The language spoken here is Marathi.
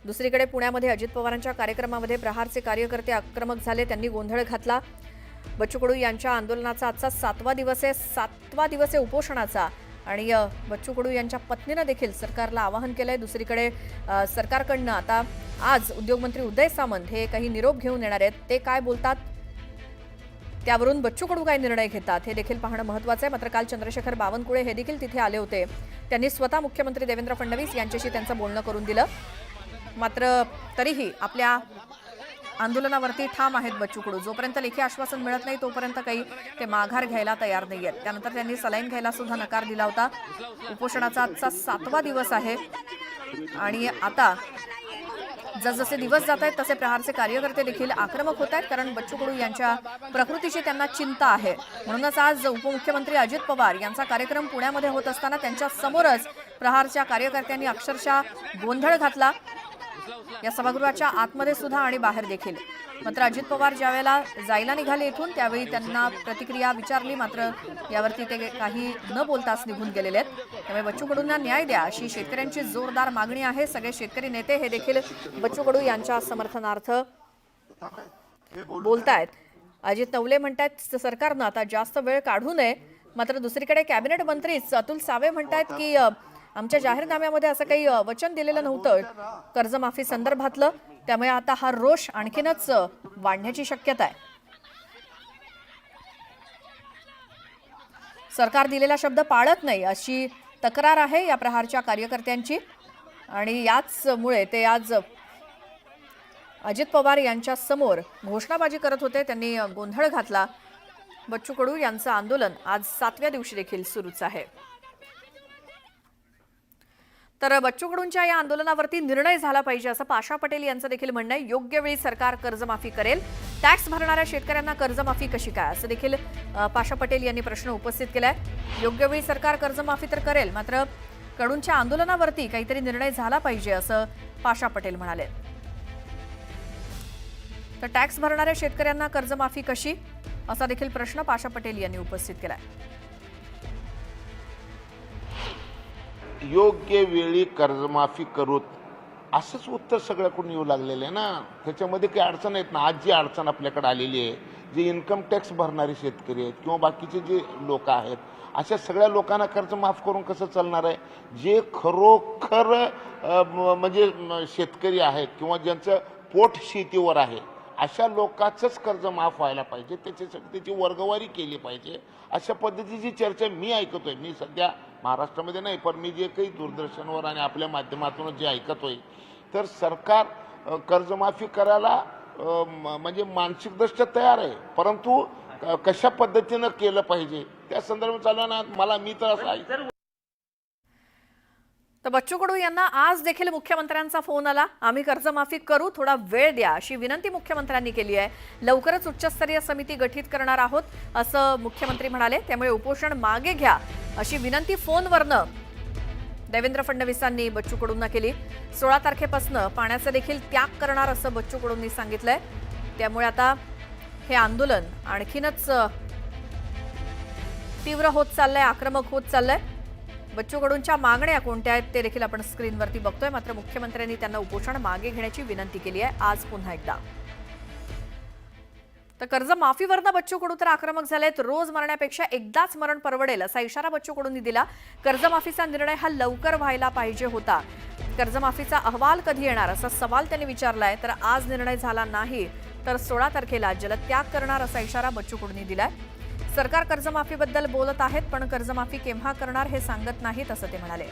दुसरीकडे पुण्यामध्ये अजित पवारांच्या कार्यक्रमामध्ये प्रहारचे कार्यकर्ते आक्रमक झाले, त्यांनी गोंधळ घातला। बच्चू कडू यांच्या आंदोलनाचा आजचा 7वा दिवस आहे उपोषणाचा आणि बच्चू कडू यांच्या पत्नीने देखील सरकारला आवाहन केलंय। दुसरीकडे सरकारकडनं आता आज उद्योगमंत्री उदय सामंत हे काही निरोप घेऊन येणार आहेत, ते काय बोलतात त्यावरून बच्चू कडू काय निर्णय घेतात हे देखील पाहणं महत्त्वाचं आहे। मात्र काल चंद्रशेखर बावनकुळे हे देखील तिथे आले होते, त्यांनी स्वतः मुख्यमंत्री देवेंद्र फडणवीस यांच्याशी त्यांचं बोलणं करून दिलं। मात्र तरीही आपल्या आंदोलनावरती ठाम आहेत बच्चू कडू। जोपर्यंत लेखी आश्वासन मिळत नाही तोपर्यंत काही ते माघार घ्यायला तयार नाहीयेत। त्यानंतर त्यांनी सलाईन घ्यायला सुद्धा नकार दिला होता। उपोषणाचा आजचा 7वा दिवस आहे आणि आता जसजसे दिवस जात आहेत तसे प्रहारचे कार्यकर्ते देखील आक्रमक होत आहेत, कारण बच्चू कडू यांच्या प्रकृतीची त्यांना चिंता आहे। म्हणूनच आज उपमुख्यमंत्री अजित पवार यांचा कार्यक्रम पुण्यामध्ये होत असताना त्यांच्या समोरच प्रहारच्या कार्यकर्त्यांनी अक्षरशः गोंधळ घातला, या सभागृहाच्या आतमध्ये सुद्धा आणि बाहेर देखील। मात्र अजित पवार ज्यावेळेला जायला निघाले इथून त्यावेळी त्यांना प्रतिक्रिया विचारली, मात्र यावरती ते काही न बोलताच निघून गेलेले आहेत। त्यामुळे बच्चू कडूंना न्याय द्या अशी शेतकऱ्यांची जोरदार मागणी आहे। सगळे शेतकरी नेते हे देखील बच्चू कडू यांच्या समर्थनार्थ बोलतायत। अजित नवले म्हणतात सरकारनं आता जास्त वेळ काढू नये, मात्र दुसरीकडे कॅबिनेट मंत्रीच अतुल सावे म्हणतात की आमच्या जाहीरनाम्यामध्ये असं काही वचन दिलेलं नव्हतं कर्जमाफी संदर्भातलं, त्यामुळे आता हा रोष आणखीनच वाढण्याची शक्यता आहे। सरकार दिलेला शब्द पाळत नाही अशी तक्रार आहे या प्रहारच्या कार्यकर्त्यांची आणि याचमुळे ते आज अजित पवार यांच्या समोर घोषणाबाजी करत होते, त्यांनी गोंधळ घातला। बच्चू कडू यांचं आंदोलन आज 7व्या दिवशी देखील सुरूच आहे। तर बच्चू कडूंच्या या आंदोलनावरती निर्णय झाला पाहिजे असं पाशा पटेल यांचं देखील म्हणणं आहे। योग्य वेळी सरकार कर्जमाफी करेल, टॅक्स भरणाऱ्या शेतकऱ्यांना कर्जमाफी कशी काय असं देखील पाशा पटेल यांनी प्रश्न उपस्थित केलाय। योग्य वेळी सरकार कर्जमाफी तर करेल, मात्र कडूंच्या आंदोलनावरती काहीतरी निर्णय झाला पाहिजे असं पाशा पटेल म्हणाले। तर टॅक्स भरणाऱ्या शेतकऱ्यांना कर्जमाफी कशी असा देखील प्रश्न पाशा पटेल यांनी उपस्थित केलाय। योग्य वेळी कर्जमाफी करूत असंच उत्तर सगळ्याकडून येऊ लागलेलं आहे ना, त्याच्यामध्ये काही अडचण आहेत ना। आज जी अडचण आपल्याकडे आलेली आहे, जे इन्कम टॅक्स भरणारे शेतकरी आहेत किंवा बाकीचे जे लोक आहेत, अशा सगळ्या लोकांना कर्ज माफ करून कसं चालणार आहे? जे खरोखर म्हणजे शेतकरी आहेत किंवा ज्यांचं पोट शेतीवर आहे अशा लोकांचंच कर्ज माफ व्हायला पाहिजे, त्याची वर्गवारी केली पाहिजे अशा पद्धतीची चर्चा मी ऐकतोय। मी सध्या महाराष्ट्रामध्ये नाही, पण मी जे काही दूरदर्शनवर आणि आपल्या माध्यमातून जे ऐकतोय, तर सरकार कर्जमाफी करायला म्हणजे मानसिकदृष्ट्या तयार आहे, परंतु कशा पद्धतीनं केलं पाहिजे त्या संदर्भात चालू ना मला मी तर असं आहे। तर बच्चू कडू यांना आज देखील मुख्यमंत्र्यांचा फोन आला, आम्ही कर्जमाफी करू, थोडा वेळ द्या अशी विनंती मुख्यमंत्र्यांनी केली आहे। लवकरच उच्चस्तरीय समिती गठीत करणार आहोत असं मुख्यमंत्री म्हणाले, त्यामुळे उपोषण मागे घ्या अशी विनंती फोनवरनं देवेंद्र फडणवीसांनी बच्चू कडूंना केली। 16 तारखेपासून पाण्याचा देखील त्याग करणार असं बच्चू कडूंनी सांगितलंय। त्यामुळे आता हे आंदोलन आणखीनच तीव्र होत चाललंय, आक्रमक होत चाललंय। बच्चू कडूंच्या मागण्या कोणत्या आहेत ते देखील आपण स्क्रीनवरती बघतोय, मात्र मुख्यमंत्र्यांनी त्यांना उपोषण मागे घेण्याची विनंती केली आहे आज पुन्हा एकदा। तर कर्जमाफीवरनं बच्चू कडू तर आक्रमक झालेत, रोज मरण्यापेक्षा एकदाच मरण परवडेल असा इशारा बच्चू कडूंनी दिला। कर्जमाफीचा निर्णय हा लवकर व्हायला पाहिजे होता, कर्जमाफीचा अहवाल कधी येणार असा सवाल त्यांनी विचारलाय। तर आज निर्णय झाला नाही तर 16 तारखेला जलत्याग करणार असा इशारा बच्चू कडूंनी दिलाय। सरकार कर्जमाफीबद्दल बोलत आहेत, पण कर्जमाफी केव्हा करणार हे सांगत नाहीत असं ते म्हणाले।